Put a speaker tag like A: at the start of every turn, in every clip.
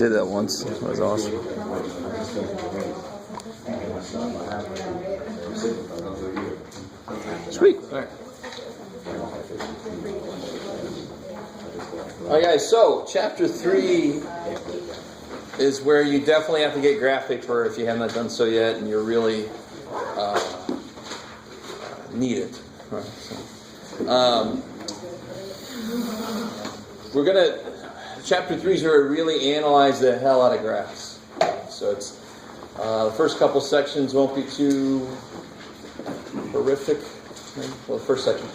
A: did that once. That was awesome. Sweet. All right. All right, guys. So, chapter 3 is where you definitely have to get graphic for if you have not done so yet, and you really need it. Right, so, we're gonna. Chapter 3 is where we really analyze the hell out of graphs. So it's the first couple sections won't be too horrific. Well, the first section.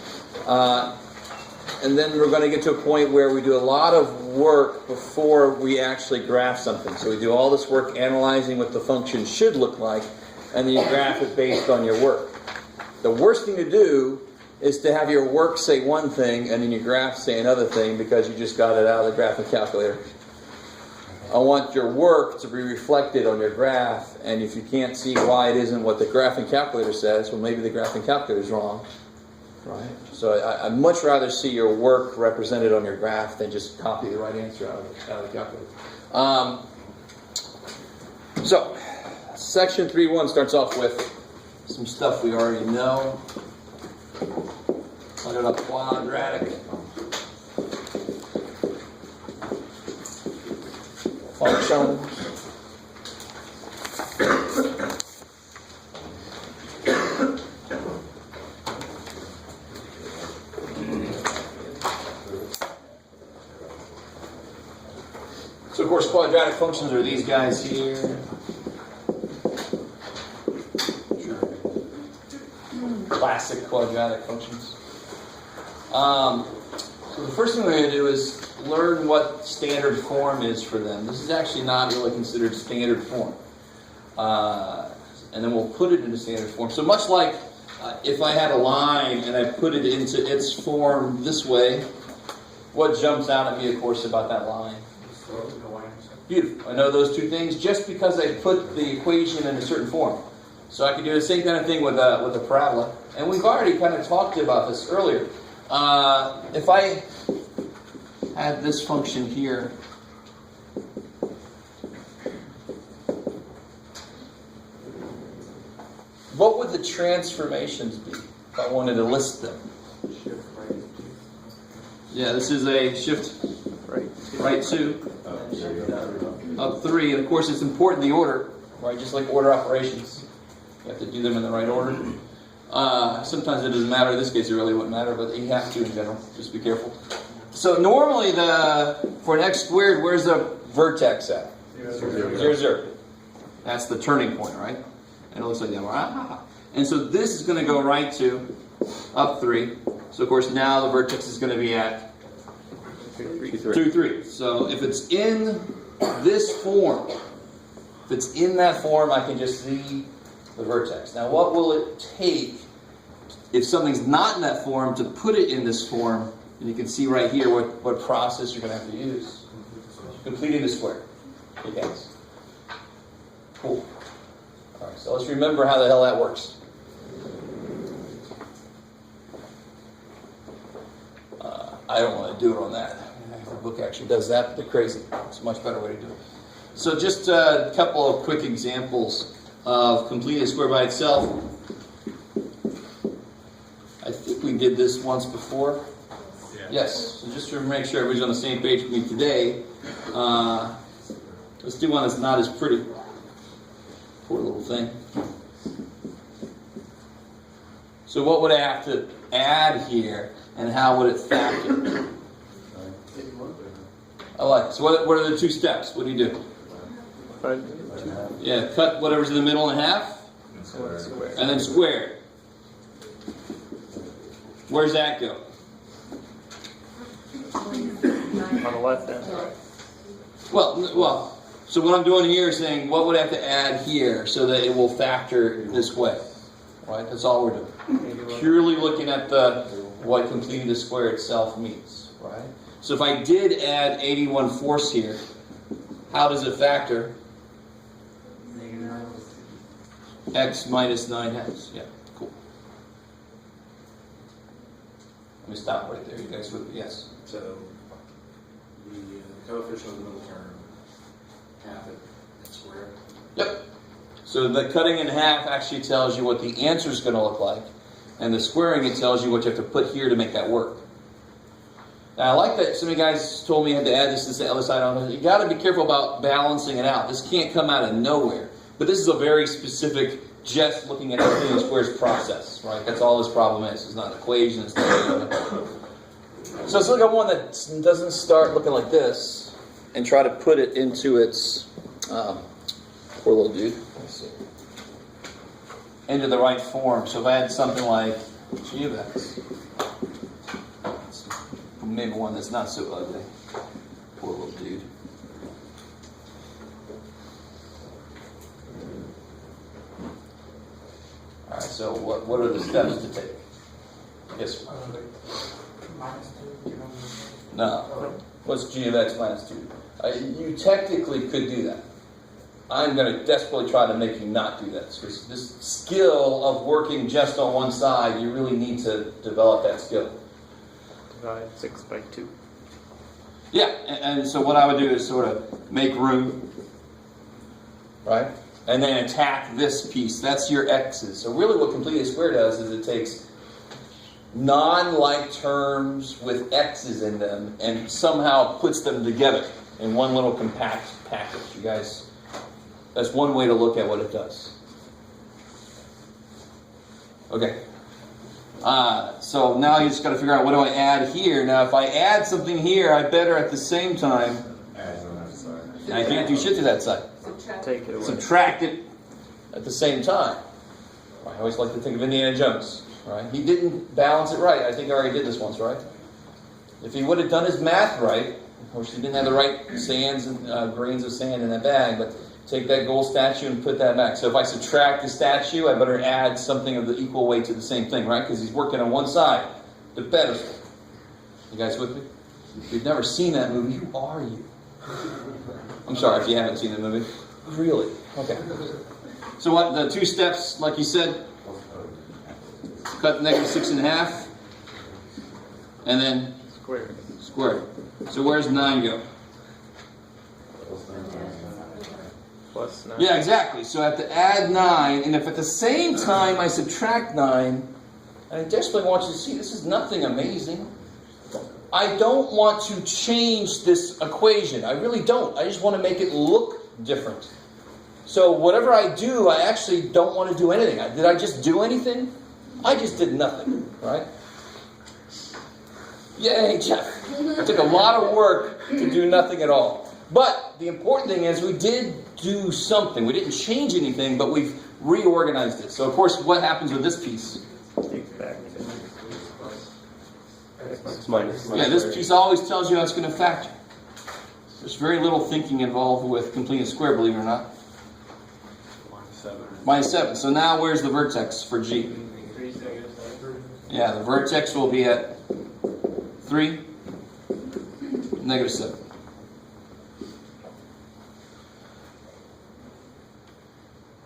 A: And then we're going to get to a point where we do a lot of work before we actually graph something. So we do all this work analyzing what the function should look like, and then you graph it based on your work. The worst thing to do is to have your work say one thing and then your graph say another thing because you just got it out of the graphing calculator. I want your work to be reflected on your graph, and if you can't see why it isn't what the graphing calculator says, well, maybe the graphing calculator is wrong. Right? So I'd much rather see your work represented on your graph than just copy the right answer out of the calculator. So, section 3.1 starts off with some stuff we already know. I got a quadratic function. So, of course, quadratic functions are these guys here. Classic quadratic functions. So the first thing we're going to do is learn what standard form is for them. This is actually not really considered standard form. And then we'll put it into standard form. So much like if I had a line and I put it into its form this way, what jumps out at me, of course, about that line? Beautiful. I know those two things just because I put the equation in a certain form. So I can do the same kind of thing with a parabola. And we've already kind of talked about this earlier. If I had this function here, what would the transformations be if I wanted to list them?
B: Shift right.
A: Yeah, this is a shift right 2, up 3, and of course it's important the order, right? Just like order operations. You have to do them in the right order. Sometimes it doesn't matter. In this case, it really wouldn't matter, but you have to in general. Just be careful. So normally, for an x squared, where's the vertex at? 0, 0. That's the turning point, right? And it looks like that. And so this is going to go right to up 3. So of course now the vertex is going to be at 2, 3. So if it's in this form, if it's in that form, I can just see the vertex. Now, what will it take if something's not in that form to put it in this form? And you can see right here what process you're going to have to use. Completing the square. Okay, guys. Cool. All right, so let's remember how the hell that works. I don't want to do it on that. The book actually does that, but they're crazy. It's a much better way to do it. So just a couple of quick examples of completing a square by itself. I think we did this once before. Yeah. Yes. So just to make sure everybody's on the same page with me today, let's do one that's not as pretty. Poor little thing. So what would I have to add here, and how would it factor? I like it. So what are the two steps? What do you do? Yeah, cut whatever's in the middle in half, and then square. Where's that go?
C: On the left hand side.
A: Well. So what I'm doing here is saying what would I have to add here so that it will factor this way. Right? That's all we're doing. Purely looking at what completing the square itself means. Right? So if I did add 81/4 here, how does it factor? X minus 9/10. Yeah, cool. Let me stop right there. You guys with me? Yes.
B: So the coefficient of the middle term half it square.
A: Yep. So the cutting in half actually tells you what the answer is going to look like, and the squaring, it tells you what you have to put here to make that work. Now, I like that some of you guys told me I had to add this to the other side on. You got to be careful about balancing it out. This can't come out of nowhere. But this is a very specific, just looking at everything in squares process, right? That's all this problem is. It's not an equation. It's not so let's look at one that doesn't start looking like this and try to put it into its, poor little dude, let's see, into the right form. So if I had something like g of x, maybe one that's not so ugly. Poor little dude. Alright, so what are the steps to take? Yes, sir.
B: Minus 2.
A: No. What's g of x minus 2? You technically could do that. I'm going to desperately try to make you not do that. Because this skill of working just on one side, you really need to develop that skill.
C: Divide 6 by 2.
A: Yeah, and so what I would do is sort of make room, right? And then attack this piece. That's your x's. So really what complete a square does is it takes non-like terms with x's in them and somehow puts them together in one little compact package. You guys, that's one way to look at what it does. Okay. So now you just got to figure out, what do I add here? Now if I add something here, I better at the same time, and I can't do shit to that side.
C: Take it away.
A: Subtract it at the same time. I always like to think of Indiana Jones. Right? He didn't balance it right. I think I already did this once, right? If he would have done his math right, of course he didn't have the right sands and grains of sand in that bag, but take that gold statue and put that back. So if I subtract the statue, I better add something of the equal weight to the same thing, right? Because he's working on one side, the pedestal. You guys with me? If you've never seen that movie, who are you? I'm sorry if you haven't seen the movie. Really? Okay. So what, the two steps, like you said, cut negative 6 in half, and then square it. So where's 9 go?
C: Plus 9.
A: Yeah, exactly. So I have to add 9, and if at the same time I subtract 9, I desperately want you to see this is nothing amazing. I don't want to change this equation. I really don't. I just want to make it look different. So whatever I do, I actually don't want to do anything. Did I just do anything? I just did nothing, right? Yay, Jeff. It took a lot of work to do nothing at all. But the important thing is we did do something. We didn't change anything, but we've reorganized it. So, of course, what happens with this piece?
C: Take back.
A: Yeah, this piece always tells you how it's going to factor. There's very little thinking involved with completing a square, believe it or not. Minus 7. So now where's the vertex for G? Yeah, the vertex will be at 3, negative 7.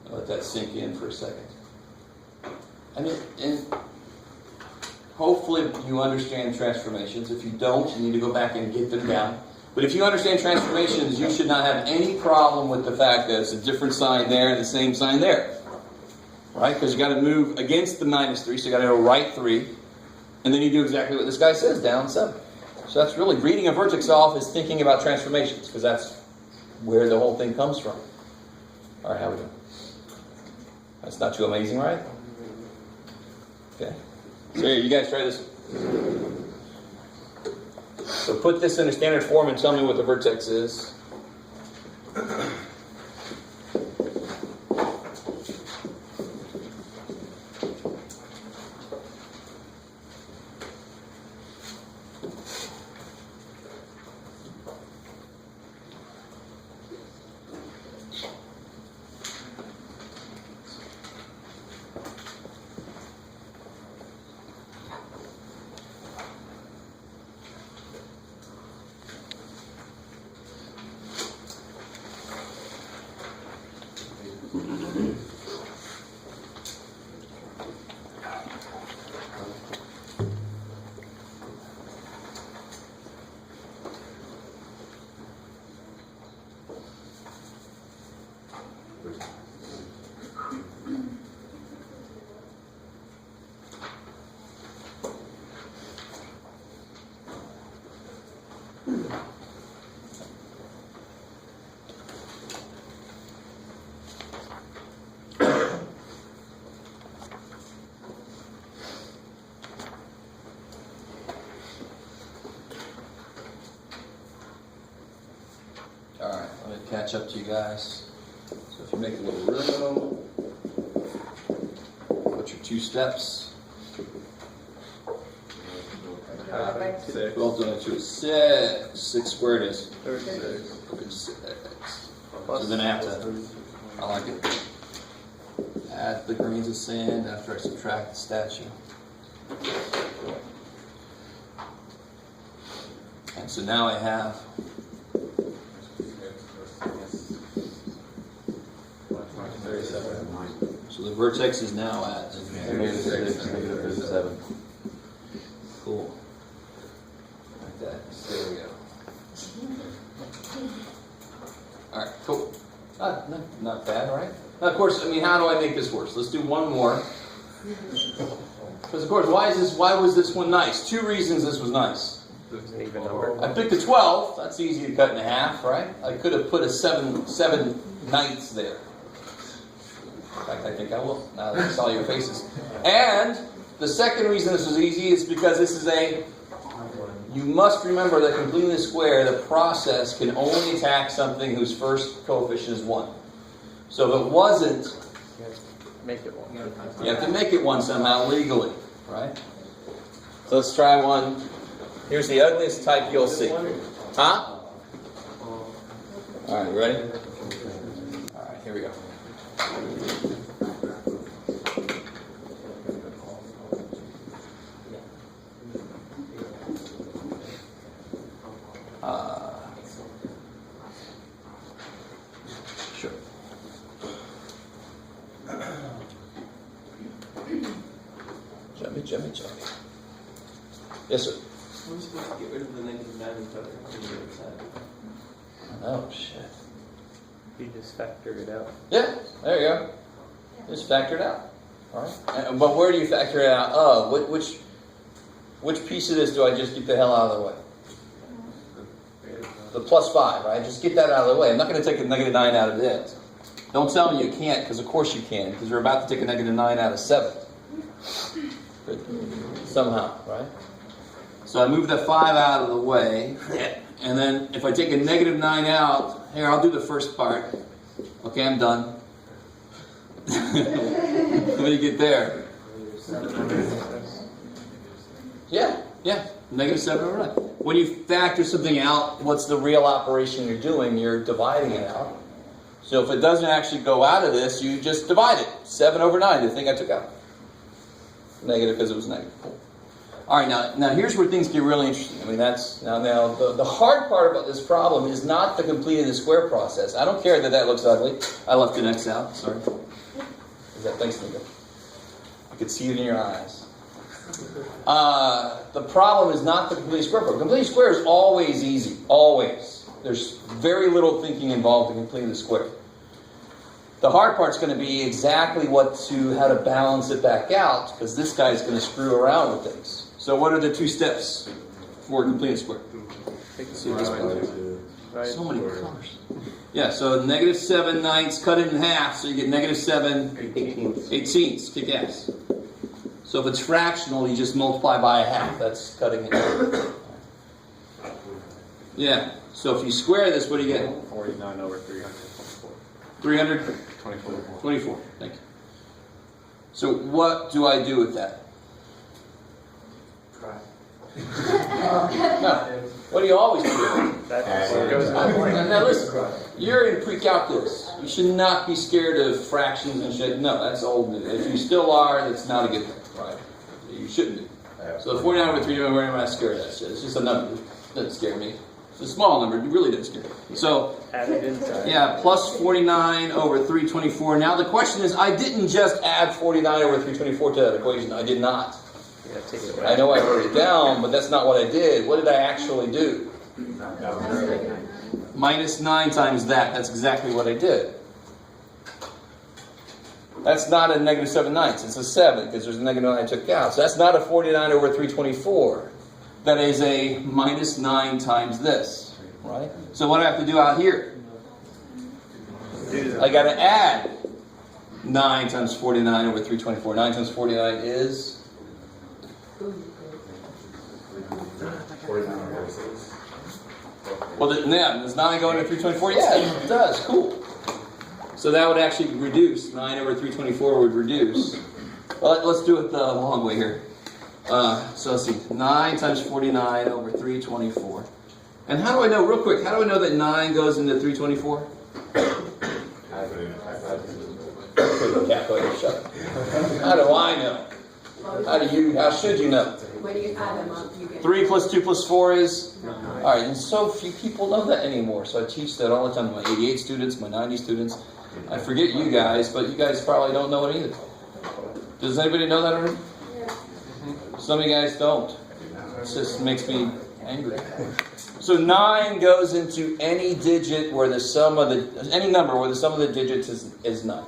A: I'll let that sink in for a second. I mean, and hopefully you understand transformations. If you don't, you need to go back and get them down. But if you understand transformations, you should not have any problem with the fact that it's a different sign there and the same sign there. Right? Because you got to move against the minus 3, so you got to go right 3. And then you do exactly what this guy says, down 7. So that's really, reading a vertex off is thinking about transformations, because that's where the whole thing comes from. All right, how we doing? That's not too amazing, right? Okay. So here, you guys try this. So put this in a standard form and tell me what the vertex is. Alright, let me catch up to you guys. So if you make a little room, put your 2 steps. Well done to 6. 6 squared is
C: 36.
A: 36.
C: Plus
A: So then I have to, I like it, add the grains of sand after I subtract the statue. And so now I have so the vertex is now at -6, -37. Cool. Like that. There we go. Alright, cool. Not bad, right? Now, of course, I mean, how do I make this worse? Let's do one more. Because, of course, why was this one nice? 2 reasons this was nice.
C: It's an even number.
A: I picked a 12. That's easy to cut in half, right? I could have put a 7/9 there. In fact, I think I will, now that I saw your faces. And the second reason this was easy is because this is you must remember that completing the square, the process can only attack something whose first coefficient is 1. So if it wasn't,
C: You have to make it 1.
A: you have to make it 1 somehow legally, right? So let's try one. Here's the ugliest type you'll see. Huh? Alright, you ready? Alright, here we go. Sure. Jummy. Yes, sir.
D: We're supposed to get rid of the -9 and put it on the other side.
A: Oh, shit.
C: You just factor it out.
A: Yeah, there you go. Just factor it out. All right. But where do you factor it out of? Which piece of this do I just get the hell out of the way? The +5, right? Just get that out of the way. I'm not going to take a -9 out of this. Don't tell me you can't, because of course you can, because we're about to take a -9 out of 7. But somehow, right? So I move the 5 out of the way, and then if I take a -9 out, here, I'll do the first part. Okay, I'm done. Let me get there. Yeah, -7/9. When you factor something out, what's the real operation you're doing? You're dividing it out. So if it doesn't actually go out of this, you just divide it. 7/9, the thing I took out. Negative because it was negative. Cool. All right, now here's where things get really interesting. I mean, that's now the hard part about this problem is not the completing the square process. I don't care that looks ugly. I left an X out. Sorry. Thanks, Nico. I could see it in your eyes. The problem is not the complete square problem. Complete square is always easy. Always. There's very little thinking involved in completing the square. The hard part's going to be exactly how to balance it back out, because this guy's going to screw around with things. So what are the 2 steps for completing a square? See this
C: Right.
A: so many colors. Yeah, so -7/9 cut it in half, so you get -7/18. Kick ass. So if it's fractional, you just multiply by a half. That's cutting it. Yeah. So if you square this, what do you get?
C: 49/324.
A: 24. Thank you. So what do I do with that?
D: Try.
A: No. What do you always do?
C: That goes in the blank.
A: Now listen, you're in pre-calculus. You should not be scared of fractions and shit. No, that's old news. If you still are, that's not a good thing. Right? You shouldn't be. So the 49/3, I'm not scared of that shit. It's just a number. It doesn't scare me. It's a small number. It really doesn't scare me. So,
C: Add it inside.
A: yeah, plus 49/324. Now the question is, I didn't just add 49/324 to that equation. I did not.
C: Yeah, take it
A: I
C: back.
A: know I wrote it down, but that's not what I did. What did I actually do? -9 times that. That's exactly what I did. That's not a -7/9. It's a 7, because there's a -9 I took out. So that's not a 49/324. that is a minus 9 times this, right? So what do I have to do out here? I got to add 9 times 49 over 324. 9 times 49 is?
E: 49 over 6.
A: Well, does 9 go into 324? Yeah, it does. Cool. So that would actually reduce. 9 over 324 would reduce. Well, let's do it the long way here. So let's see. 9 times 49 over 324. And how do I know, real quick, how do I know that 9 goes into 324? Calculator, shut up. How do I know? How should you know?
F: When you add them up, you get
A: 3 plus 2 plus 4 is? Alright, and so few people know that anymore. So I teach that all the time to my 88 students, my 90 students. I forget you guys, but you guys probably don't know it either. Does anybody know that already? Some of you guys don't. It just makes me angry. So 9 goes into any digit where the sum of any number where the sum of the digits is 9.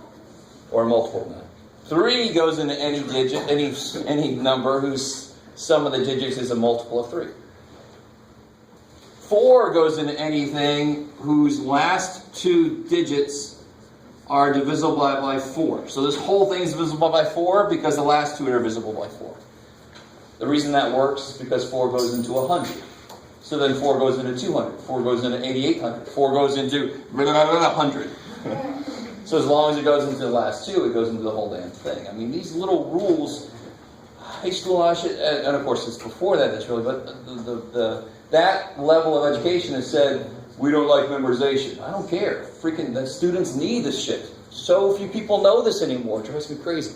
A: Or a multiple of 9. 3 goes into any digit, any number whose sum of the digits is a multiple of 3. 4 goes into anything whose last 2 digits are divisible by 4. So this whole thing is divisible by 4 because the last 2 are divisible by 4. The reason that works is because 4 goes into 100. So then 4 goes into 200. 4 goes into 8,800. 4 goes into 100. So as long as it goes into the last 2, it goes into the whole damn thing. I mean, these little rules, high school, and of course it's before that, that's really, but that level of education has said, we don't like memorization. I don't care. Freaking, the students need this shit. So few people know this anymore. It drives me crazy.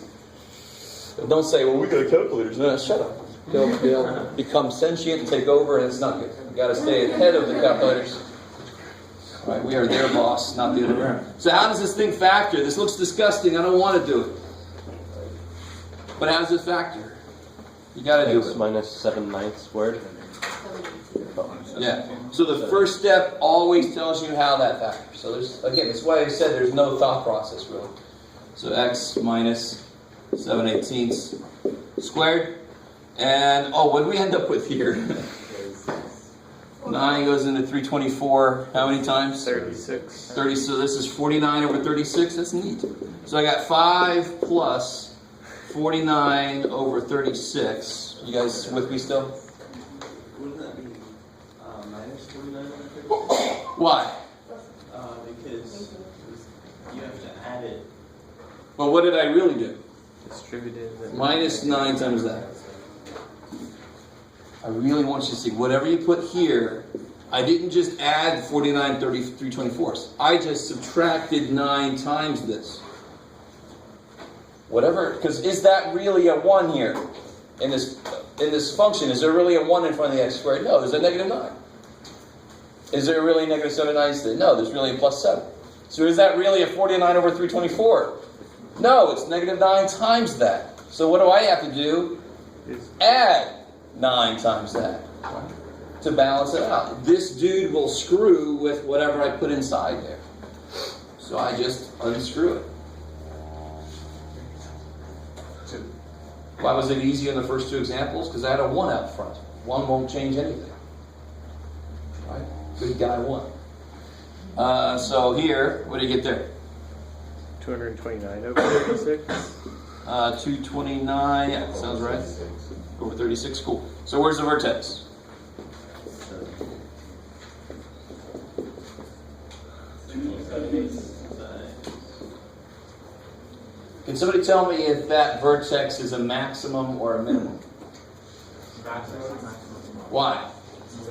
A: Don't say, well, we got calculators. No, shut up. They'll become sentient and take over, and it's not good. You've got to stay ahead of the calculators. All right, we are their boss, not the other way around. So how does this thing factor? This looks disgusting. I don't want to do it. But how does it factor? You got to do it.
C: Minus 7/9 squared.
A: Yeah. So the first step always tells you how that factors. So there's, again, that's why I said there's no thought process really. So x minus 7/18 squared. And, what do we end up with here? 9 goes into 324 how many times?
C: 36.
A: 30. So this is 49 over 36. That's neat. So I got 5 plus 49 over 36. You guys with me still?
D: Wouldn't that be minus 49 over 36?
A: Why?
D: Because you have to add it.
A: Well, what did I really do?
C: Distributed.
A: Minus 9 times that. I really want you to see, whatever you put here, I didn't just add 49, 33, 24ths. I just subtracted 9 times this. Whatever, because is that really a 1 here? In this function, is there really a 1 in front of the x squared? No, there's a negative 9. Is there really a negative 7/9? No, there's really a plus 7. So is that really a 49 over 324? No, it's negative 9 times that. So what do I have to do? Add 9 times that to balance it out. This dude will screw with whatever I put inside there. So I just unscrew it. Why was it easy in the first 2 examples? Because I had a 1 out front. 1 won't change anything. Right? Good guy 1. So here, what do you get there?
C: 229 over 36.
A: 229, yeah, sounds right. Over 36, cool. So where's the vertex? Can somebody tell me if that vertex is a maximum or a minimum? Why?
C: It's a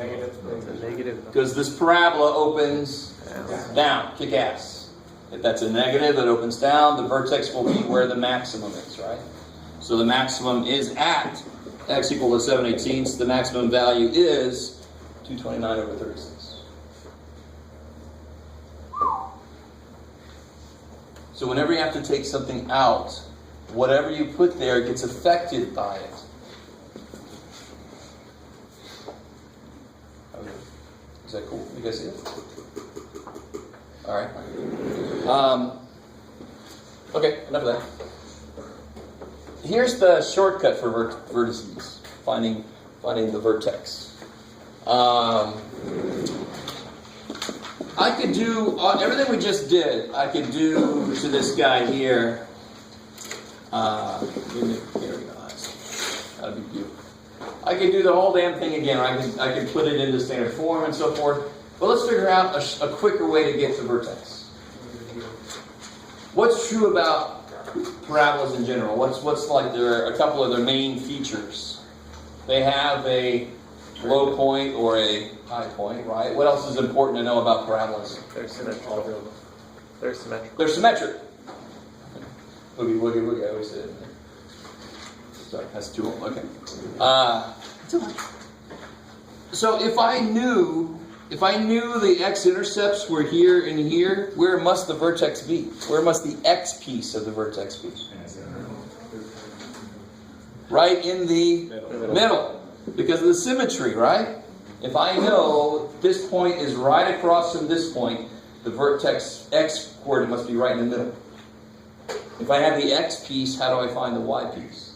C: negative.
A: Because this parabola opens down, kick ass. If that's a negative, it opens down. The vertex will be where the maximum is, right? So the maximum is at x equal to 7/18. The maximum value is 229 over 36. So whenever you have to take something out, whatever you put there gets affected by it. Okay. Is that cool? You guys see it? All right. Okay, enough of that. Here's the shortcut for vertices, finding finding the vertex. I could do everything we just did. I could do to this guy here. Here we go. That'd be beautiful. I could do the whole damn thing again. I could put it into standard form and so forth. But let's figure out a quicker way to get to vertex. What's true about parabolas in general? What's like a couple of their main features? They have a low point or a high point, right? What else is important to know about parabolas?
C: They're symmetrical. They're symmetrical.
A: They're symmetric. Woogie, woogie, woogie. I always say it. Sorry, that's too old. Okay. So if I knew the x-intercepts were here and here, where must the vertex be? Where must the x piece of the vertex be? Right in the middle. Because of the symmetry, right? If I know this point is right across from this point, the vertex x coordinate must be right in the middle. If I have the x piece, how do I find the y piece?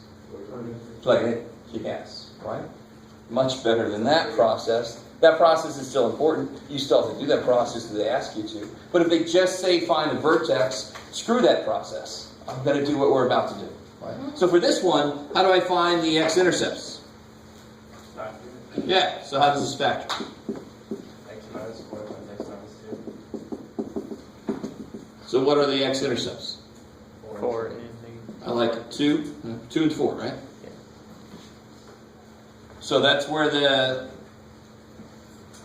A: Plug it in. Yes, right? Much better than that process. That process is still important. You still have to do that process if they ask you to. But if they just say find a vertex, screw that process. I'm going to do what we're about to do. Right? So for this one, how do I find the x-intercepts? Yeah, so how does this factor?
D: X minus 4 times X minus 2.
A: So what are the x-intercepts?
C: 4 and
A: I like 2 and 4, right?
C: Yeah.
A: So that's where the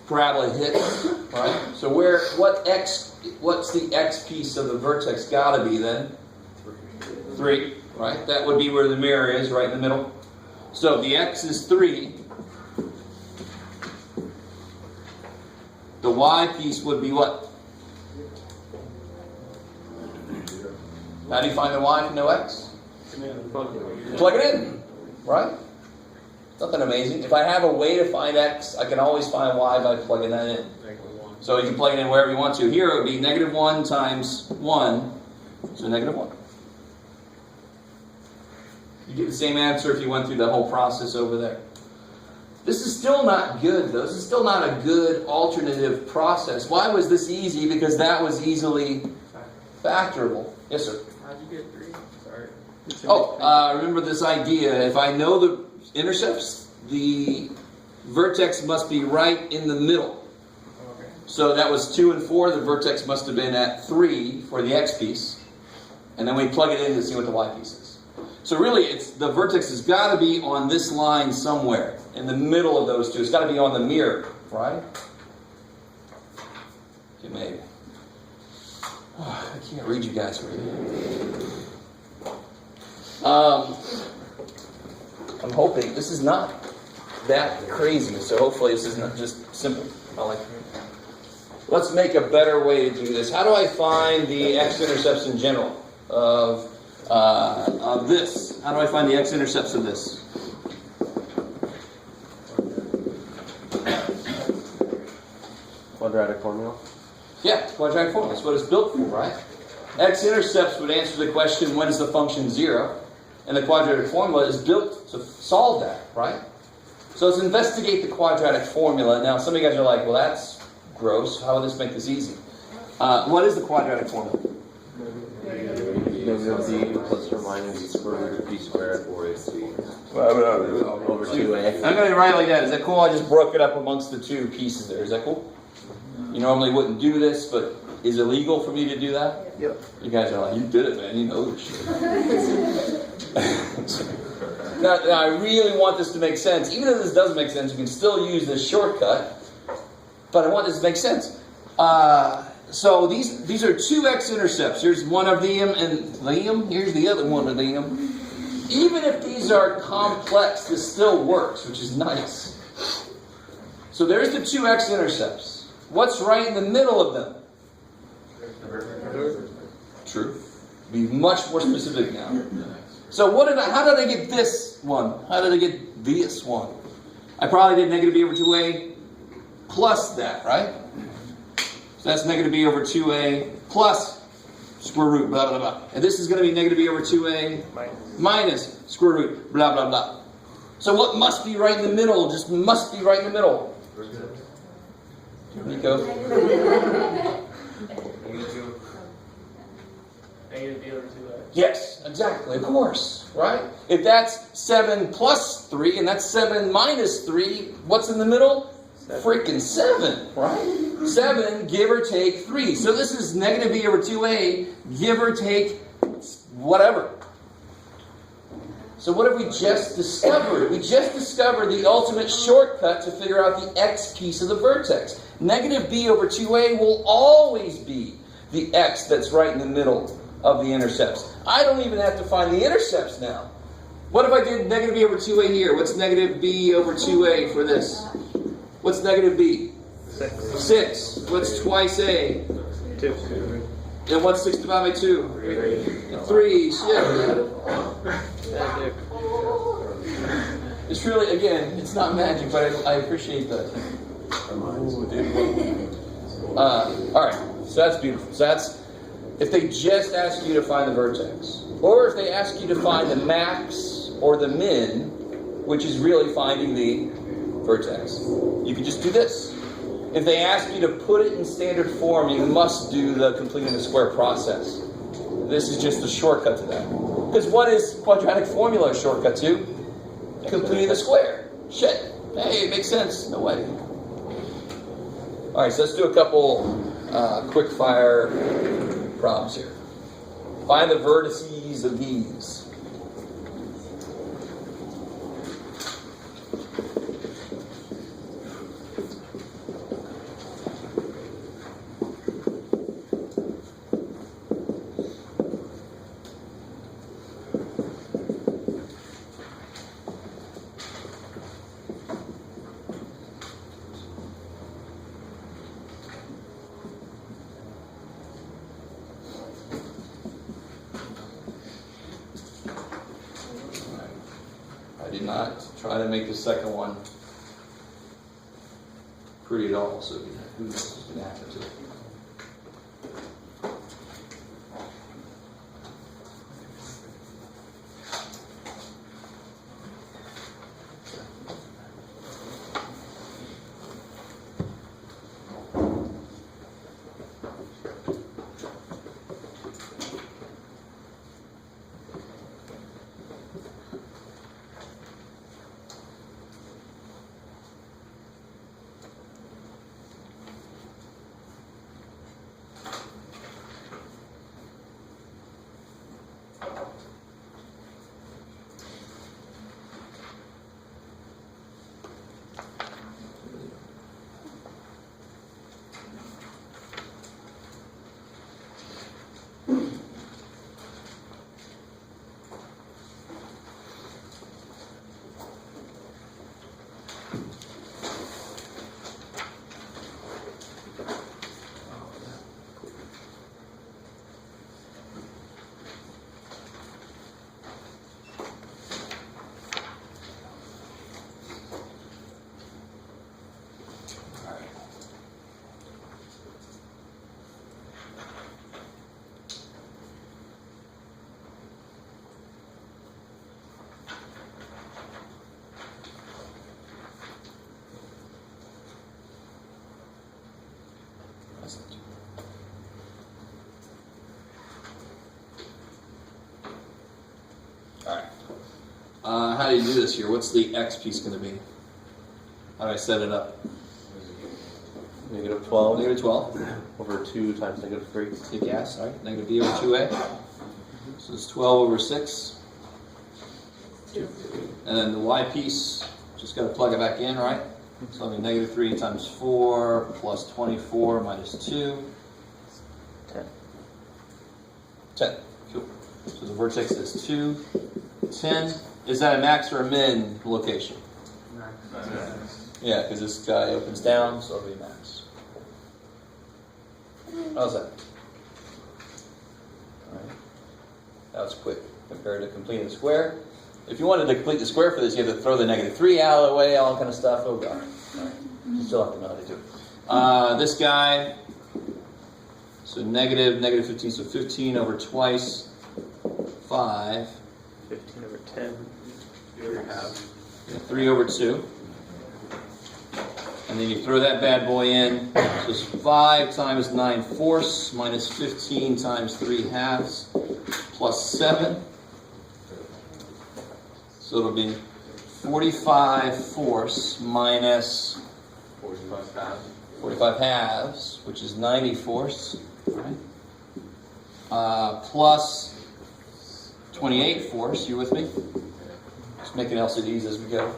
A: parabola hits, right? So what's the x piece of the vertex got to be then? 3, right? That would be where the mirror is, right in the middle. So if the x is 3, the y piece would be what? How do you find the y from no x? Plug it in, right? Nothing amazing. If I have a way to find x, I can always find y by plugging that in. So you can plug it in wherever you want to. Here it would be -1 times 1, so -1. You get the same answer if you went through the whole process over there. This is still not good, though. This is still not a good alternative process. Why was this easy? Because that was easily factorable. Yes, sir?
D: How'd you get 3? Sorry.
A: Remember this idea. If I know the intercepts, the vertex must be right in the middle.
D: Okay.
A: So that was 2 and 4. The vertex must have been at 3 for the x piece. And then we plug it in to see what the y piece is. So really, the vertex has got to be on this line somewhere, in the middle of those two. It's got to be on the mirror, right? Okay, maybe. Oh, I can't read you guys right now. I'm hoping this is not that crazy, so hopefully this is not just simple. Let's make a better way to do this. How do I find the x-intercepts in general of this? How do I find the x-intercepts of this?
C: Quadratic formula.
A: Yeah, quadratic formula. That's what it's built for, right? X-intercepts would answer the question, when is the function 0? And the quadratic formula is built to solve that, right? So let's investigate the quadratic formula. Now, some of you guys are like, well, that's gross. How will this make this easy? What is the quadratic formula?
C: Negative d plus or minus the square root of p squared
E: Or AC.
C: over 2a.
A: I'm going to write it like that. Is that cool? I just broke it up amongst the two pieces there. Is that cool? You normally wouldn't do this, but is it legal for me to do that?
C: Yep.
A: You guys are like, you did it, man. You know this shit. Now, I really want this to make sense. Even if this doesn't make sense, you can still use this shortcut. But I want this to make sense. So these are two x-intercepts. Here's one of them, and them. Here's the other one of them. Even if these are complex, this still works, which is nice. So there's the two x-intercepts. What's right in the middle of them? True. Be much more specific now. So how did I get this one? How did I get this one? I probably did negative b over 2a plus that, right? So that's negative b over 2a plus square root, blah, blah, blah. And this is going to be negative b over 2a minus square root, blah, blah, blah. So what must be right in the middle? Just must be right in the middle. Nico?
C: Negative b over 2a.
A: Yes, exactly, of course, right? If that's 7 plus 3 and that's 7 minus 3, what's in the middle? Freaking 7, right? 7, give or take 3. So this is negative b over 2a, give or take whatever. So what have we just discovered? We just discovered the ultimate shortcut to figure out the x piece of the vertex. Negative b over 2a will always be the x that's right in the middle of the intercepts. I don't even have to find the intercepts now. What if I did negative b over 2a here? What's negative b over 2a for this? What's negative b? 6. What's twice a?
C: 2.
A: And what's 6 divided by 2? 3. Yeah. It's really, again, it's not magic, but I appreciate that. Alright, so that's beautiful. So that's, if they just ask you to find the vertex, or if they ask you to find the max or the min, which is really finding the vertex, you can just do this. If they ask you to put it in standard form, you must do the completing the square process. This is just a shortcut to that. Because what is quadratic formula a shortcut to? Completing the square. Shit. Hey, it makes sense. No way. Alright, so let's do a couple quick-fire problems here. Find the vertices of these. I did not try to make the second one pretty at all, so who knows what's going to happen to it. How do you do this here? What's the x piece going to be? How do I set it up?
C: Negative 12.
A: Negative 12.
C: Over 2 times negative 3.
A: Take gas, all right? Negative b over 2a. So it's 12 over 6. And then the y piece, just got to plug it back in, right? So it'll be negative 3 times 4 plus 24 minus 2.
C: 10.
A: 10. Cool. So the vertex is 2, 10. Is that a max or a min location?
E: Max.
A: Yeah, because this guy opens down, so it'll be max. How's that? Alright. That was quick compared to completing the square. If you wanted to complete the square for this, you have to throw the negative 3 out of the way, all that kind of stuff. Oh, God. Alright. You still have to know how to do it. This guy, so negative 15, so 15 over twice 5.
C: 15 over 10.
E: You ever have
A: 3 over 2. And then you throw that bad boy in. So it's 5 times 9/4 minus 15 times 3/2 plus 7. So it'll be 45/4 minus 45 halves, which is 90/4, right? Plus 28/4. You with me? Just making LCDs as we go.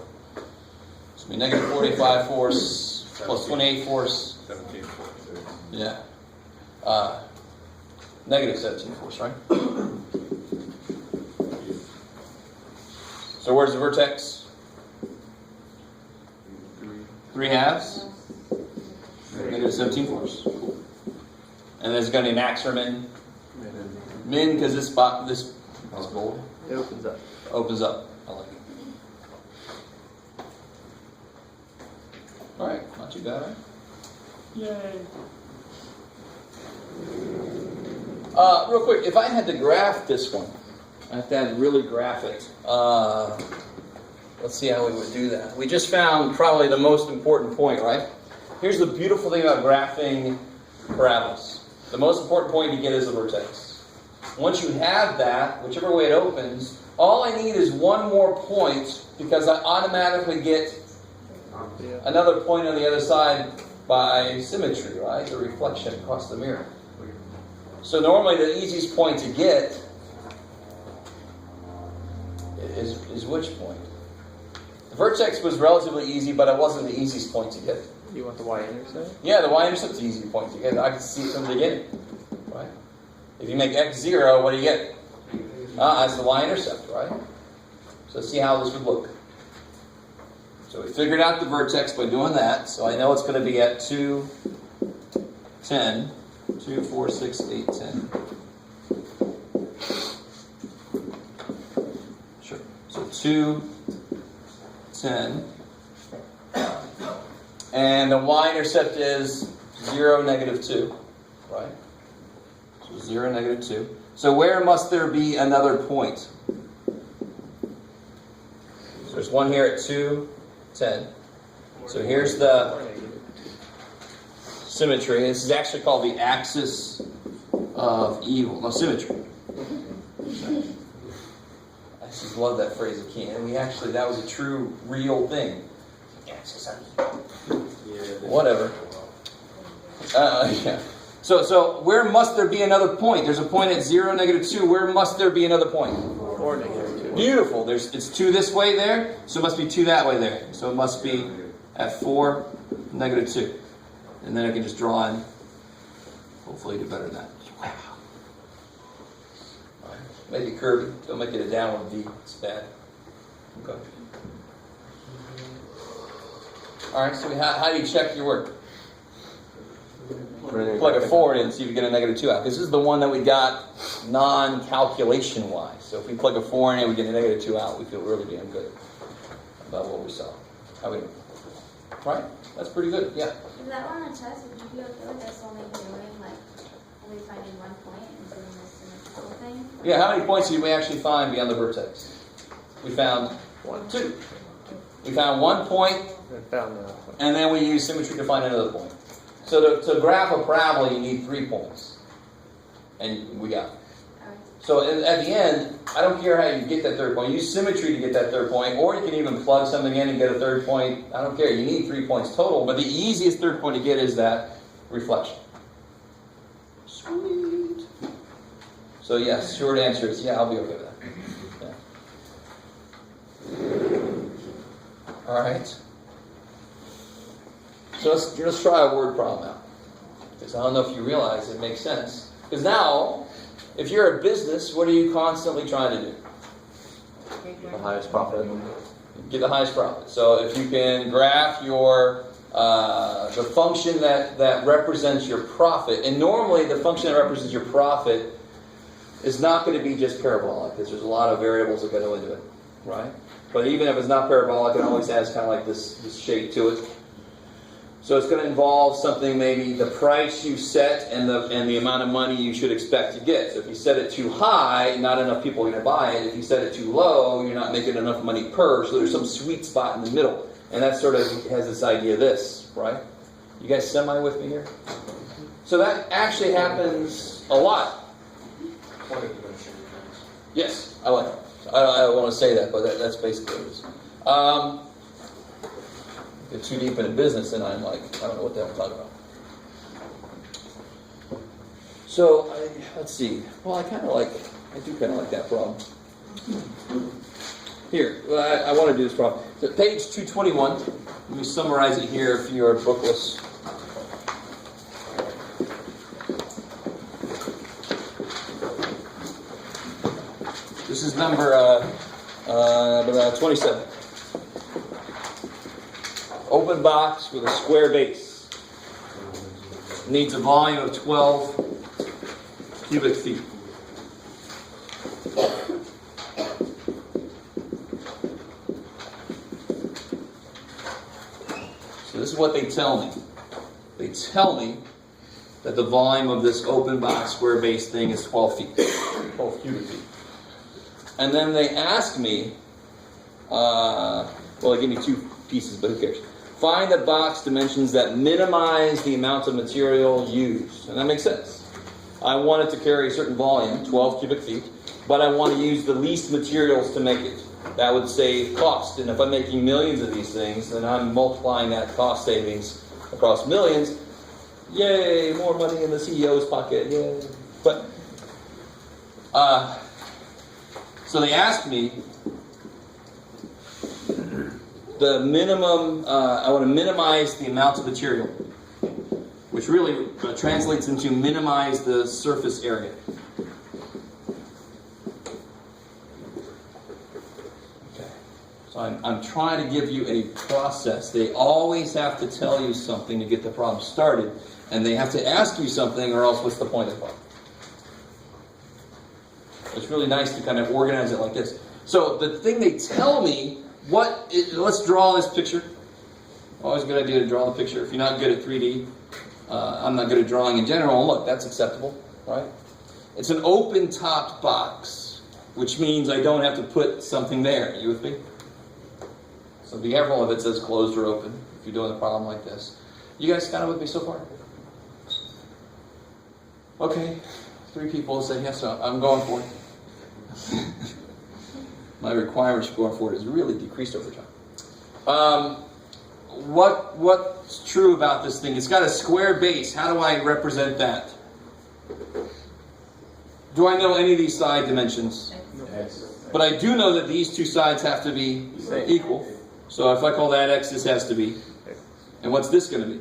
A: So it'll be negative 45/4 plus 28/4.
E: 17/4.
A: Yeah. Negative 17/4, right? So where's the vertex? 3 halves. Negative 17/4. Cool. And there's going to be max or min? Min, because this bold
C: It opens up.
A: opens up. I like it. All right, not too bad, right?
C: Yay.
A: Real quick, if I had to graph this one, I have to really graph it. Let's see how we would do that. We just found probably the most important point, right? Here's the beautiful thing about graphing parabolas. The most important point to get is the vertex. Once you have that, whichever way it opens, all I need is one more point because I automatically get another point on the other side by symmetry, right? The reflection across the mirror. So normally the easiest point to get is which point? The vertex was relatively easy, but it wasn't the easiest point to get.
C: You want the y-intercept?
A: Yeah, the y-intercept's the easy point to get. I can see it from the beginning, right? If you make x 0, what do you get? That's the y-intercept, right? So let's see how this would look. So we figured out the vertex by doing that. So I know it's going to be at 2, 10, 2, 4, 6, 8, 10. Sure. So 2, 10. And the y-intercept is 0, negative 2. Right? So 0, negative 2. So where must there be another point? So there's one here at 2, 10. So here's the symmetry. This is actually called the axis of evil. No, symmetry. I just love that phrase again. And that was a true, real thing. Axis of evil. Whatever. Yeah. So where must there be another point? There's a point at 0, negative 2. Where must there be another point?
C: 4, negative 2.
A: Beautiful. It's 2 this way there, so it must be 2 that way there. So it must be at 4, negative 2. And then I can just draw in. Hopefully do better than that. Wow. All right. Make it curvy. Don't make it a downward V. It's bad. Okay. All right, so how do you check your work? Plug a 4 in and see if you get a negative 2 out. Because this is the one that we got non-calculation wise. So if we plug a 4 in and we get a negative 2 out, we feel really damn good about what we saw. How we do? Right? That's pretty good. Yeah.
G: Is that on a test? Would you be okay with us only finding one point and doing this symmetrical thing?
A: Yeah, how many points did we actually find beyond the vertex? We found 2. We found 1 point, and then we used symmetry to find another point. So to graph a parabola, you need 3 points. And we got it. So at the end, I don't care how you get that third point. Use symmetry to get that third point, or you can even plug something in and get a third point. I don't care. You need 3 points total, but the easiest third point to get is that reflection. Sweet. So yes, short answer is yeah, I'll be okay with that. Yeah. All right. So let's try a word problem out. Because I don't know if you realize it makes sense. Because now, if you're a business, what are you constantly trying to do?
C: The highest profit.
A: Get the highest profit. So if you can graph your the function that represents your profit, and normally the function that represents your profit is not going to be just parabolic, because there's a lot of variables that go into it, right? But even if it's not parabolic, it always has kind of like this shape to it. So it's going to involve something, maybe the price you set and the amount of money you should expect to get. So if you set it too high, not enough people are going to buy it. If you set it too low, you're not making enough money per. So there's some sweet spot in the middle. And that sort of has this idea of this, right? You guys semi with me here? So that actually happens a lot. Yes, I like it. I don't want to say that, but that's basically what it is. Get too deep into business, and I'm like, I don't know what the hell I'm talking about. So, let's see. Well, I do kind of like that problem. Here, I want to do this problem. So page 221. Let me summarize it here if you are bookless. This is number 27. Open box with a square base. Needs a volume of 12 cubic feet. So this is what they tell me. They tell me that the volume of this open box square base thing is 12 feet. 12 cubic feet. And then they ask me, well, they give me two pieces, but who cares? Find the box dimensions that minimize the amount of material used. And that makes sense. I want it to carry a certain volume, 12 cubic feet, but I want to use the least materials to make it. That would save cost. And if I'm making millions of these things, then I'm multiplying that cost savings across millions. Yay, more money in the CEO's pocket, yay. But, so they asked me, the minimum, I want to minimize the amount of material, which really translates into minimize the surface area. Okay, so I'm trying to give you a process. They always have to tell you something to get the problem started, and they have to ask you something, or else what's the point of the problem? It's really nice to kind of organize it like this. So the thing they tell me, let's draw this picture. Always a good idea to draw the picture. If you're not good at 3D, I'm not good at drawing in general. Look, that's acceptable, right? It's an open-topped box, which means I don't have to put something there. You with me? So be careful if it says closed or open, if you're doing a problem like this. You guys kind of with me so far? Okay, 3 people say yes, so I'm going for it. My requirements for going forward has really decreased over time. What's true about this thing? It's got a square base. How do I represent that? Do I know any of these side dimensions? But I do know that these two sides have to be equal. So if I call that x, this has to be. And what's this going to be?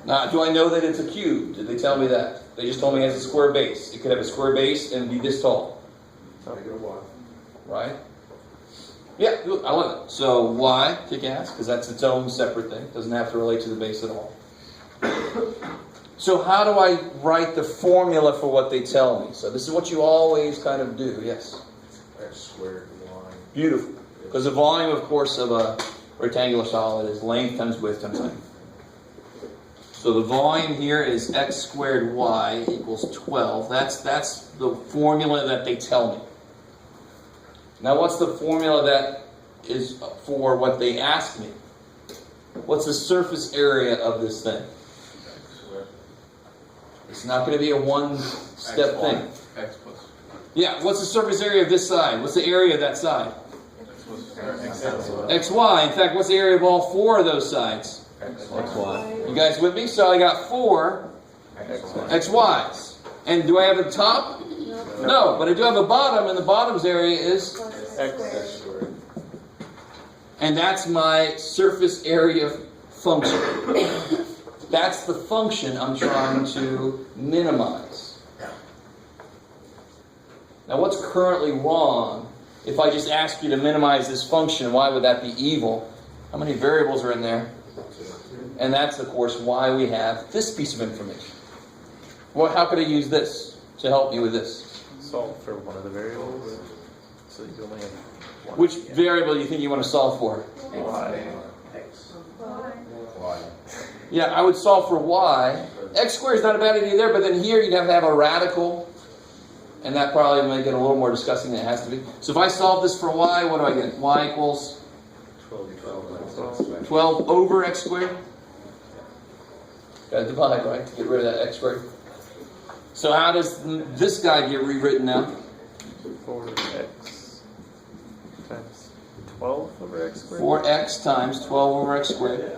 A: Now, do I know that it's a cube? Did they tell me that? They just told me it has a square base. It could have a square base and be this tall. Right? Yeah, I love it. So y, kick ass, because that's its own separate thing. Doesn't have to relate to the base at all. So how do I write the formula for what they tell me? So this is what you always kind of do. Yes?
E: X squared y.
A: Beautiful. Because the volume, of course, of a rectangular solid is length times width times height. So the volume here is x squared y equals 12. That's the formula that they tell me. Now what's the formula that is for what they ask me? What's the surface area of this thing? It's not going to be a one-step thing.
E: X plus.
A: Yeah, what's the surface area of this side? What's the area of that side? xy. In fact, what's the area of all 4 of those sides?
C: XY.
A: You guys with me? So I got 4 xy's. And do I have a top? No, but I do have a bottom, and the bottom's area is
C: X squared.
A: and that's my surface area function. That's the function I'm trying to minimize. Now what's currently wrong? If I just ask you to minimize this function, why would that be evil? How many variables are in there? And that's, of course, why we have this piece of information. Well, how could I use this to help me with this?
C: Solve for one of the variables. So you only have one.
A: Which variable do you think you want to solve for?
C: Y.
A: Yeah, I would solve for y. X squared is not a bad idea there, but then here you'd have to have a radical. And that probably might get a little more disgusting than it has to be. So if I solve this for y, what do I get? Y equals 12 over x squared. Got to divide, right, to get rid of that x squared. So how does this guy get rewritten now?
C: 4x times 12 over x squared?
A: 4x times 12 over x squared.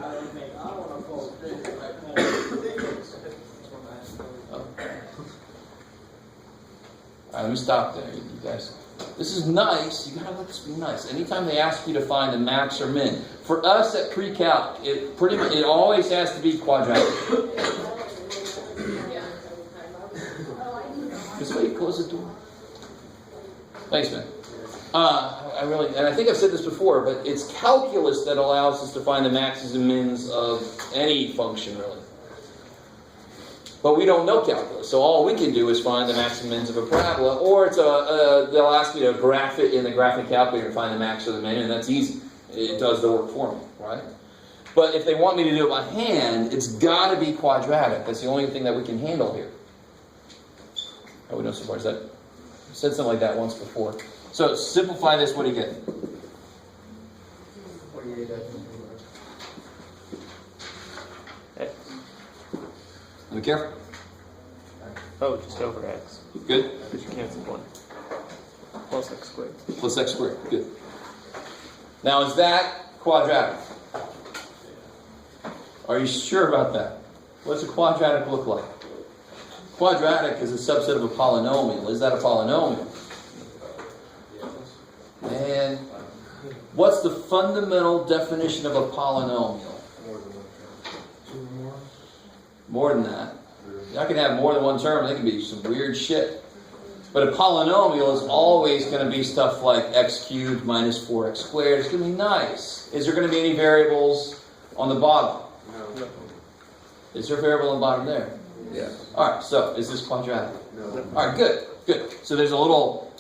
A: All right, let me stop there, you guys. This is nice. You gotta let this be nice. Anytime they ask you to find the max or min, for us at pre-calc, it always has to be quadratic. This way you close the door. Thanks, man. And I think I've said this before, but it's calculus that allows us to find the maxes and mins of any function, really. But we don't know calculus, so all we can do is find the max and mins of a parabola, or they'll ask me to graph it in the graphing calculator and find the max or the min, and that's easy. It does the work for me, right? But if they want me to do it by hand, it's got to be quadratic. That's the only thing that we can handle here. Oh, we know so far. I said something like that once before. So simplify this. What do you get?
B: 48
C: X.
A: Be careful.
C: Oh, just over x.
A: Good.
C: Because you canceled 1. Plus x squared.
A: Plus x squared. Good. Now, is that quadratic? Are you sure about that? What's a quadratic look like? Quadratic is a subset of a polynomial. Is that a polynomial? And what's the fundamental definition of a polynomial? More than that. I can have more than one term. They can be some weird shit. But a polynomial is always going to be stuff like x cubed minus 4x squared. It's going to be nice. Is there going to be any variables on the bottom?
E: No.
A: Is there a variable on the bottom there?
E: Yeah.
A: All right, so is this quadratic?
E: No.
A: All right, good. So there's a little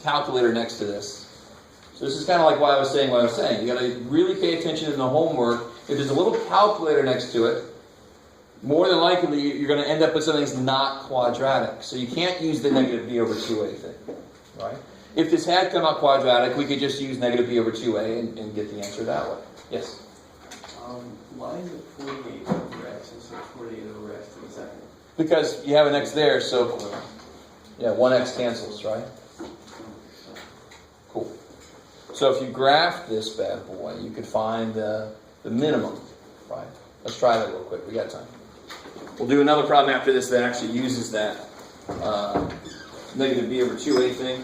A: calculator next to this. So this is kind of like what I was saying. You got to really pay attention in the homework. If there's a little calculator next to it, more than likely you're going to end up with something that's not quadratic. So you can't use the negative b over 2a thing, right? If this had come out quadratic, we could just use negative b over 2a and get the answer that way. Yes?
D: Why is it 48 over x instead of 48 over x to the second?
A: Because you have an x there, so yeah, 1x cancels, right? Cool. So if you graph this bad boy, you could find the minimum, right? Let's try that real quick. We got time. We'll do another problem after this that actually uses that negative b over 2a thing.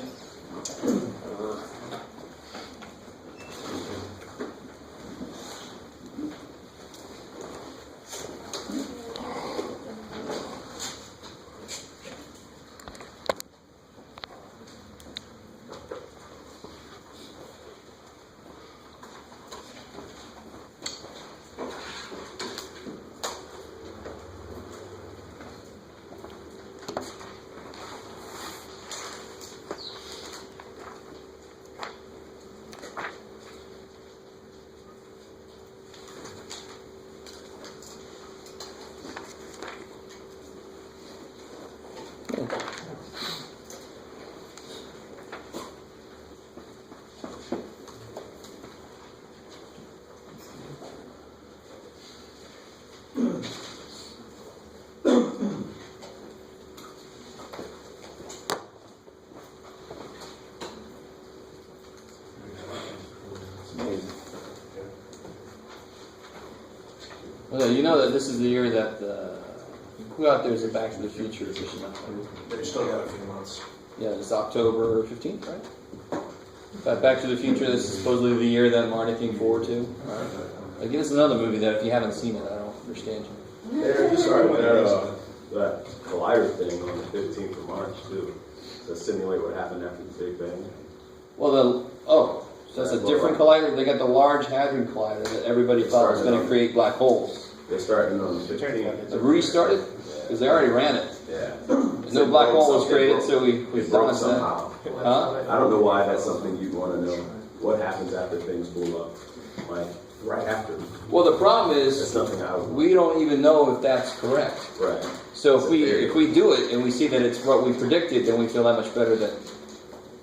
A: Well, you know that this is the year that who out there is a Back to the Future edition?
E: They still got a few months.
A: Yeah, it's October 15th, right? Back to the Future, this is supposedly the year that I'm looking forward to. Like, it's another movie that if you haven't seen it, I don't understand you.
H: Yeah, just started that collider thing on the 15th of March, too, to simulate what happened after the Big Bang.
A: Well, so that's a different collider. They got the Large Hadron Collider that everybody thought was going to create black holes.
H: They started on the 15th.
A: They restarted? Because they already ran it.
H: Yeah.
A: No black hole was created, so we've done
H: broke
A: that.
H: somehow.
A: Huh?
H: I don't know why that's something you'd want to know. What happens after things blow up? Like, right after.
A: Well, the problem
H: That's
A: is
H: nothing I would.
A: we don't even know if that's correct.
H: Right.
A: So
H: It's
A: if
H: a
A: we
H: theory.
A: if we do it and we see that it's what we predicted, then we feel that much better that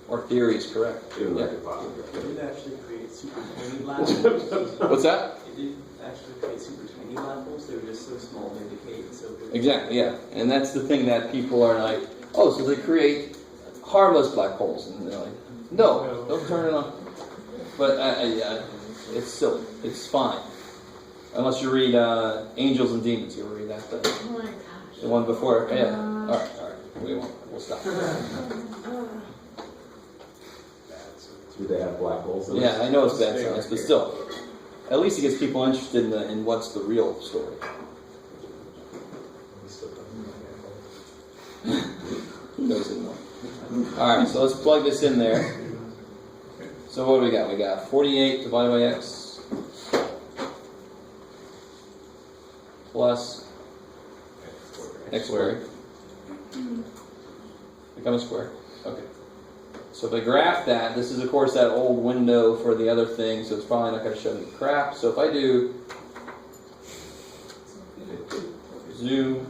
A: our theory is correct.
H: Even though
A: Yeah.
H: I could possibly.
D: It did actually create super tiny black holes.
A: What's that?
D: It did actually create super tiny black holes. They were just so small they decayed so quickly.
A: Exactly, yeah. And that's the thing that people are like, oh, so they create harmless black holes. And they're like, no, don't turn it on. But it's silly. It's fine. Unless you read Angels and Demons. You'll read that.
G: Oh my gosh.
A: The one before. Yeah. All right. We won't. We'll stop.
H: Do they have black holes? In
A: Yeah, I know it's bad science, but still. At least it gets people interested in what's the real story. Who knows anymore? Alright, so let's plug this in there. So what do we got? We got 48 divided by x plus x squared. Become a square. Okay. So if I graph that, this is of course that old window for the other thing, so it's probably not going to show me crap. So if I do zoom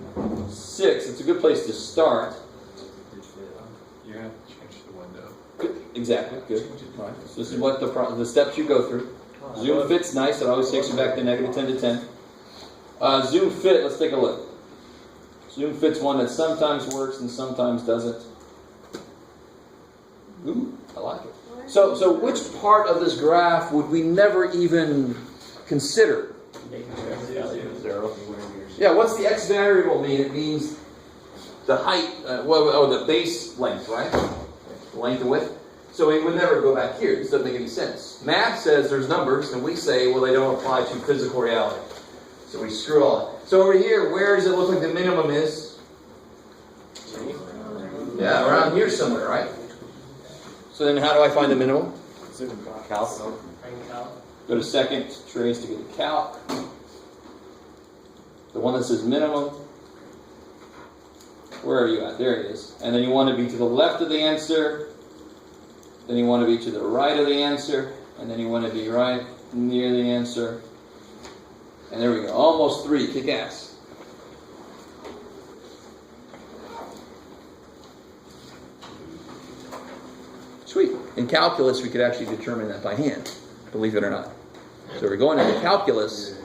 A: 6, it's a good place to start.
C: You're going to have to change the window.
A: Good. Exactly, good. Right. So this is what the steps you go through. Zoom fit's nice, it always takes you back to negative 10 to 10. Zoom fit, let's take a look. Zoom fit's one that sometimes works and sometimes doesn't. Ooh, I like it. So which part of this graph would we never even consider?
C: Zero.
A: Yeah, what's the x variable mean? It means the height, the base length, right? The length and width. So we would never go back here. This doesn't make any sense. Math says there's numbers, and we say, well, they don't apply to physical reality. So we screw all that. So over here, where does it look like the minimum is? Yeah, around here somewhere, right? So then how do I find the minimum?
C: Calc.
A: Go to second trace to get the calc. The one that says minimum. Where are you at? There it is. And then you want to be to the left of the answer. Then you want to be to the right of the answer. And then you want to be right near the answer. And there we go. Almost 3. Kick ass. Sweet. In calculus, we could actually determine that by hand. Believe it or not. So we're going into calculus.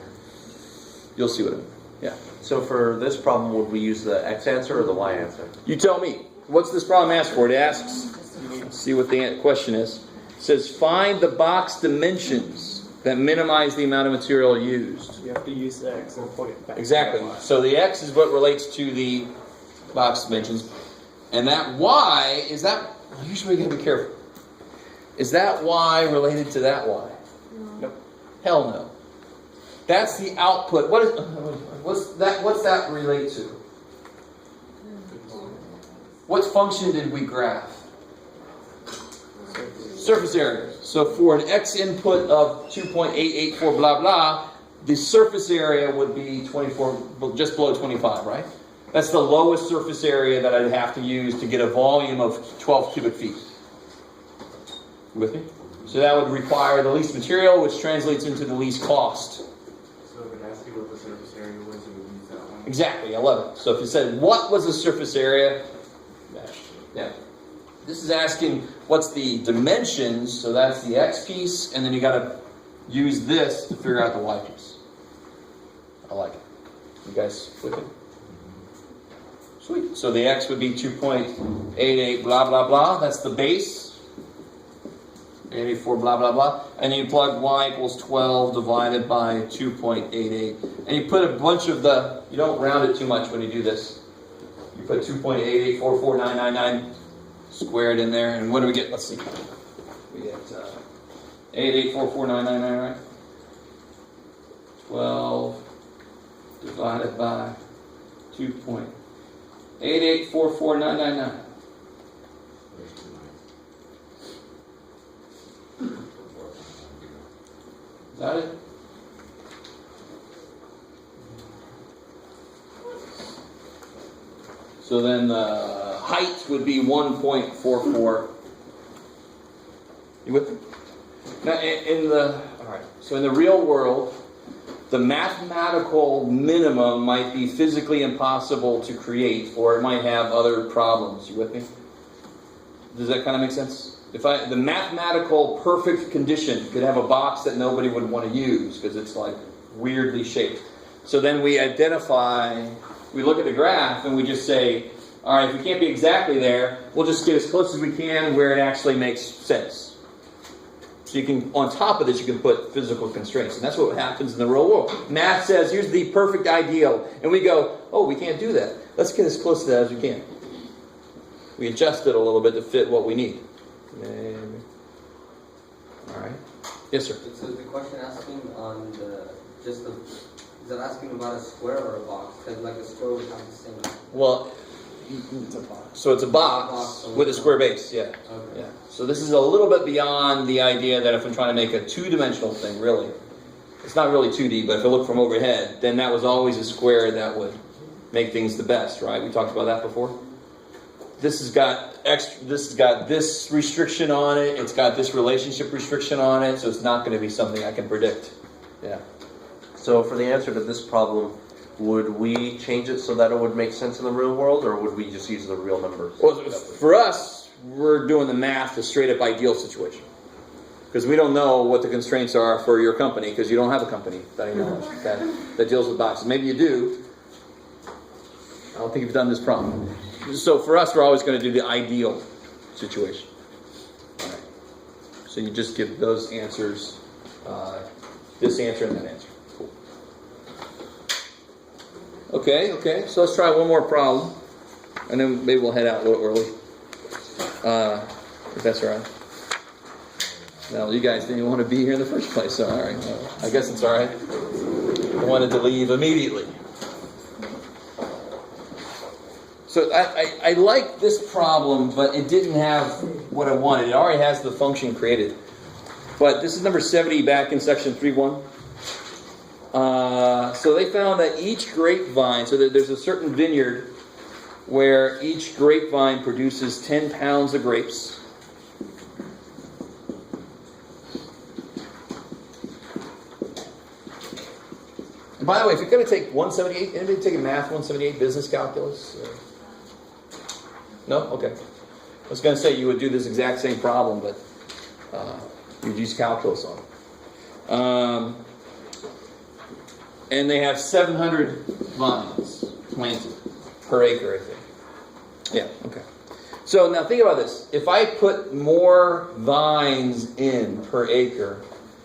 A: You'll see what I mean. Yeah.
C: So for this problem, would we use the x answer or the y answer?
A: You tell me. What's this problem ask for? It asks, let's see what the question is. It says, find the box dimensions that minimize the amount of material used.
D: You have to use the x and point it back.
A: Exactly. So the x is what relates to the box dimensions. And that y, is that, here's where you gotta be careful. Is that y related to that y?
D: Nope.
A: Hell no. That's the output. What's that relate to? What function did we graph? Surface area. So for an x input of 2.884 blah blah, the surface area would be 24, just below 25, right? That's the lowest surface area that I'd have to use to get a volume of 12 cubic feet. You with me? So that would require the least material, which translates into the least cost.
I: So if it asks you what the surface area was, it would use that one.
A: Exactly, I love it. So if you said, what was the surface area? Yeah. This is asking, what's the dimensions? So that's the x piece, and then you got to use this to figure out the y piece. I like it. You guys with it? Sweet. So the x would be 2.88 blah blah blah. That's the base. 84 blah blah blah. And you plug y equals 12 divided by 2.88. And you put a bunch of you don't round it too much when you do this. You put 2.8844999 squared in there. And what do we get? Let's see. We get 8844999, right? 12 divided by 2.8844999. Is that it? So then the height would be 1.44. You with me? Now, all right. So in the real world, the mathematical minimum might be physically impossible to create, or it might have other problems. You with me? Does that kind of make sense? The mathematical perfect condition could have a box that nobody would want to use because it's like weirdly shaped. So then we look at the graph and we just say, all right, if we can't be exactly there, we'll just get as close as we can where it actually makes sense. So you can, on top of this, you can put physical constraints. And that's what happens in the real world. Math says, here's the perfect ideal. And we go, oh, we can't do that. Let's get as close to that as we can. We adjust it a little bit to fit what we need. Maybe. All right. Yes, sir.
J: So is the question asking on is it asking about a square or a box? Because like a square would have the same.
A: Well,
D: It's a box.
A: so it's a box with a square base, yeah.
J: Okay.
A: Yeah. So this is a little bit beyond the idea that if I'm trying to make a two-dimensional thing, really. It's not really 2D, but if I look from overhead, then that was always a square that would make things the best, right? We talked about that before. This has got this restriction on it, it's got this relationship restriction on it, so it's not going to be something I can predict. Yeah.
C: So for the answer to this problem, would we change it so that it would make sense in the real world, or would we just use the real numbers?
A: Well, for us, we're doing the math to straight up ideal situation. Because we don't know what the constraints are for your company, because you don't have a company that I know of that deals with boxes. Maybe you do. I don't think you've done this problem. So for us, we're always going to do the ideal situation. All right. So you just give those answers, this answer and that answer. Cool. Okay. So let's try one more problem, and then maybe we'll head out a little early. If that's all right. Well, you guys didn't even want to be here in the first place, so all right. Well, I guess it's all right. I wanted to leave immediately. So I like this problem, but it didn't have what I wanted. It already has the function created. But this is number 70 back in section 3.1. So they found that each grapevine, so that there's a certain vineyard where each grapevine produces 10 pounds of grapes. And by the way, if you're going to take 178, anybody taking math 178 business calculus? No? Okay. I was going to say you would do this exact same problem, but you'd use calculus on it. And they have 700 vines planted per acre, I think. Yeah, okay. So now think about this. If I put more vines in per acre,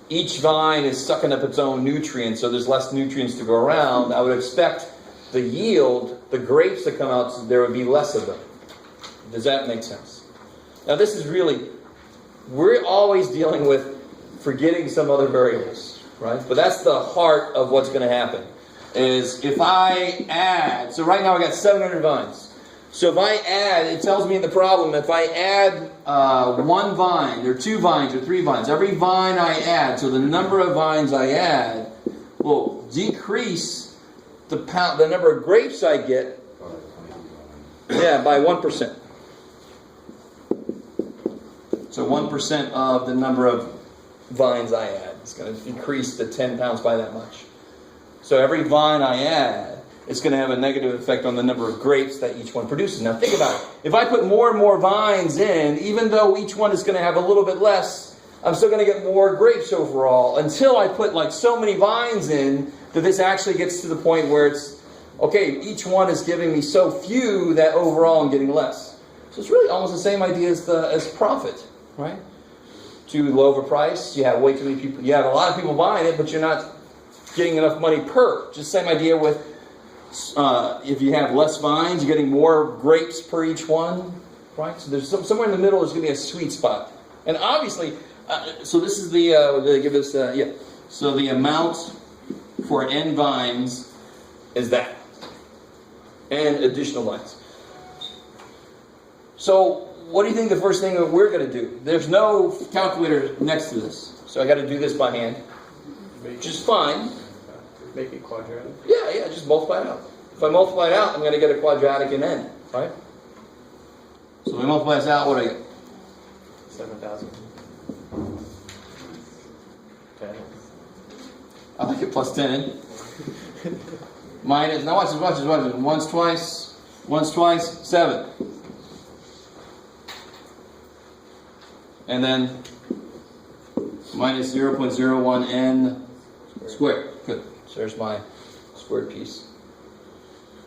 A: each vine is sucking up its own nutrients, so there's less nutrients to go around. I would expect the yield, the grapes that come out, there would be less of them. Does that make sense? Now this is really, we're always dealing with forgetting some other variables, right? But that's the heart of what's going to happen. Is if I add, so right now I got 700 vines. So if I add, it tells me in the problem, if I add one vine, or 2 vines, or 3 vines, every vine I add, so the number of vines I add will decrease the number of grapes I get, by 1%. So 1% of the number of vines I add is going to decrease the 10 pounds by that much. So every vine I add, it's going to have a negative effect on the number of grapes that each one produces. Now think about it. If I put more and more vines in, even though each one is going to have a little bit less, I'm still going to get more grapes overall, until I put like so many vines in that this actually gets to the point where it's, okay, each one is giving me so few that overall I'm getting less. So it's really almost the same idea as profit, right? Too low of a price, you have way too many people, you have a lot of people buying it, but you're not getting enough money per. Just same idea with if you have less vines, you're getting more grapes per each one, right? So there's somewhere in the middle is going to be a sweet spot. And obviously, so this is they give us, so the amount for n vines is that. And additional vines. So what do you think the first thing that we're going to do? There's no calculator next to this. So I got to do this by hand, which is fine.
C: Make it quadratic.
A: Yeah, just multiply it out. If I multiply it out, I'm going to get a quadratic in n, right? So we multiply this out, what do I get?
C: 7,000. 10.
A: I like it plus 10. Minus, now watch this. Once, twice, 7. And then minus 0.01 n squared. Good. So there's my squared piece.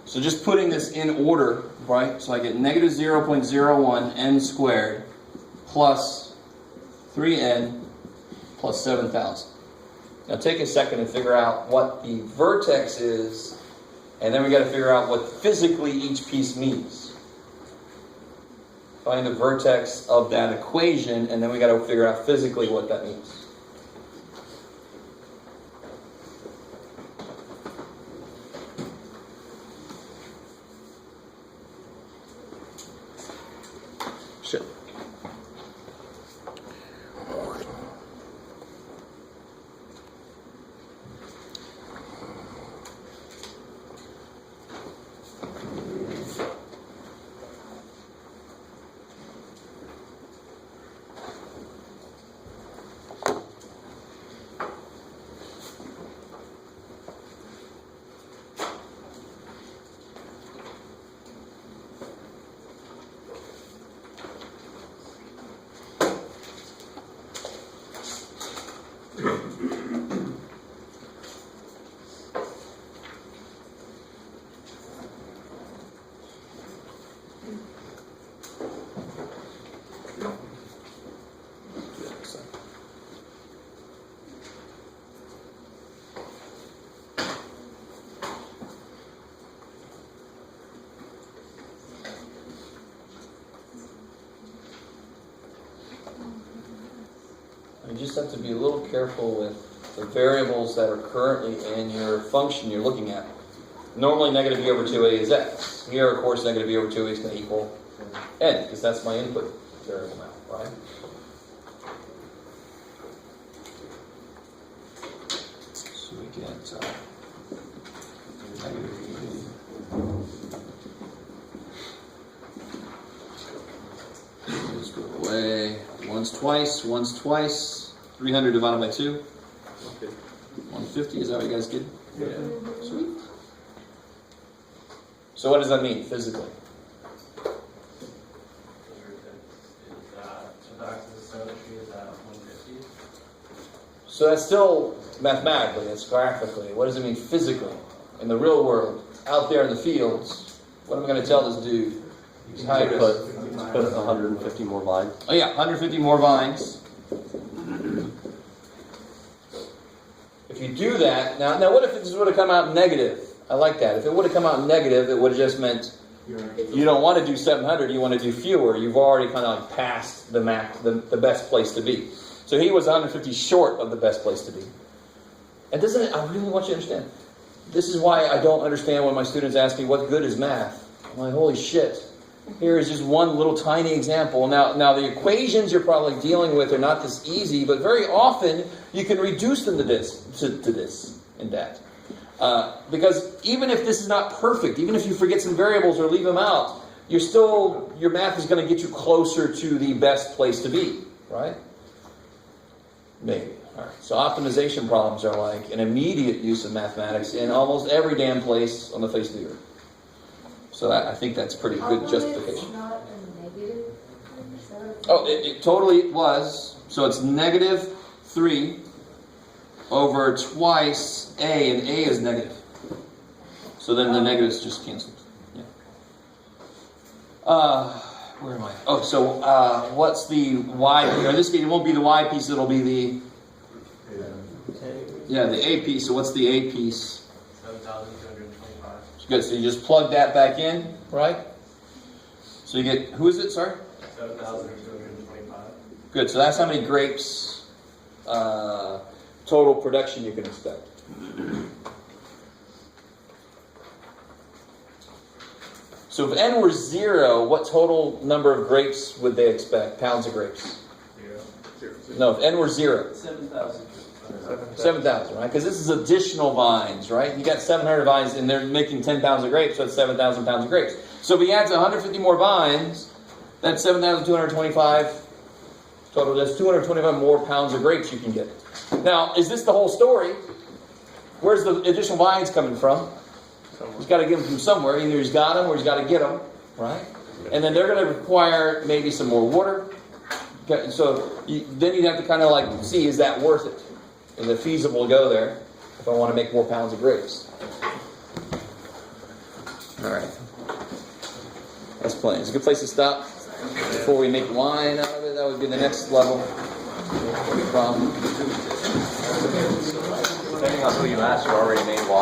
A: So just putting this in order, right? So I get negative 0.01 n squared plus 3n plus 7,000. Now take a second and figure out what the vertex is, and then we got to figure out what physically each piece means. Find the vertex of that equation, and then we got to figure out physically what that means. Shit. You just have to be a little careful with the variables that are currently in your function you're looking at. Normally negative b over 2a is x. Here, of course, negative b over 2a is going to equal n, because that's my input variable now, right? So we get negative b. Just go away. Once, twice. 300 divided by 2. 150, is that what you guys get? Yeah. Sweet. So what does that mean physically? So that's still mathematically, that's graphically. What does it mean physically? In the real world, out there in the fields, what am I going to tell this dude?
C: Put 150 more vines.
A: Oh yeah, 150 more vines. If you do that, now what if this would have come out negative? I like that. If it would have come out negative, it would have just meant you don't want to do 700, you want to do fewer. You've already kind of like passed the best place to be. So he was 150 short of the best place to be. And I really want you to understand, this is why I don't understand when my students ask me, what good is math? I'm like, holy shit. Here is just one little tiny example. Now the equations you're probably dealing with are not this easy, but very often you can reduce them to this and that. Because even if this is not perfect, even if you forget some variables or leave them out, your math is going to get you closer to the best place to be, right? Maybe. All right. So optimization problems are like an immediate use of mathematics in almost every damn place on the face of the earth. So I think that's pretty good justification.
F: It's not a negative.
A: Oh, it totally was. So it's negative 3 over twice a, and a is negative. So then the negatives just cancel. Yeah. Where am I? Oh, so what's the y? Or in this case, it won't be the y piece. It'll be the the a piece. So what's the a piece?
D: 7,225.
A: Good. So you just plug that back in, right? So you get, who is it? Sorry.
D: 7,225.
A: Good. So that's how many grapes total production you can expect. So if n were 0, what total number of grapes would they expect? Pounds of grapes?
D: 0.
A: No, if n were 0.
D: 7,000.
A: 7,000, right? Because this is additional vines, right? You got 700 vines, and they're making 10 pounds of grapes, so it's 7,000 pounds of grapes. So if he adds 150 more vines, that's 7,225 total. That's 225 more pounds of grapes you can get. Now, is this the whole story? where's the additional vines coming from? He's got to get them from somewhere. Either he's got them or he's got to get them, right? And then they're going to require maybe some more water. Okay, so then you'd have to kind of like see, is that worth it? Is it feasible to go there if I want to make more pounds of grapes? All right. That's plenty. It's a good place to stop before we make wine out of it. That would be the next level. Big problem.
C: Depending on who you ask, you already made wine.